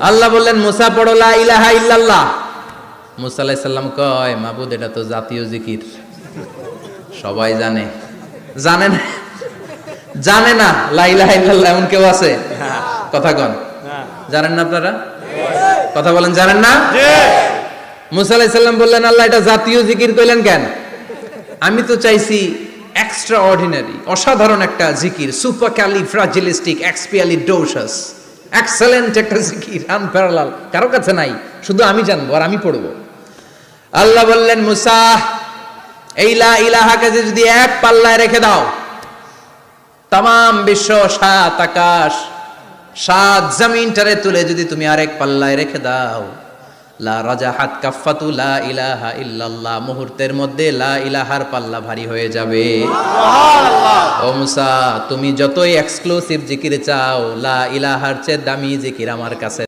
আল্লাহ বললেন মুসা পড়ো লা ইলাহা ইল্লাল্লাহ। মুসা আলাইহিস সালাম কয় মাবুদ এটা তো জাতীয় জিকির, সবাই জানে। জানে না, জানে না লা ইলাহা ইল্লাল্লাহ এমন কেউ আছে? কথা কন, জানেন না আপনারা? কথা বলেন, জানেন না? মুসা আলাইহিস সালাম বললেন আল্লাহ এটা জাতীয় জিকির কইলেন কেন? আমি তো চাইছি এক্সট্রা অর্ডিনারি, অসাধারণ একটা জিকির, সুপার ক্যালিফ্রাজিলিস্টিক এক্সপিয়ালিডোসাস, এক্সেলেন্ট একটা জিকির, আনপ্যারালাল, কারো কাছে নাই, শুধু আমি জানবো আর আমি পড়বো। আল্লাহ বললেন মুসা এই লা ইলাহাকে যদি এক পাল্লায় রেখে দাও, তামাম বিশ্ব, সাত আকাশ, সাত জমিনটারে তুলে যদি তুমি আরেক পাল্লায় রেখে দাও, লা রাজাহাত কাফাতু লা ইলাহা ইল্লাল্লাহ, মুহূর্তের মধ্যে লা ইলাহার পাল্লা ভারী হয়ে যাবে। সুবহানাল্লাহ। ও মুসা তুমি যতই এক্সক্লুসিভ জিকির চাও, লা ইলাহার চেয়ে দামি জিকির আমার কাছে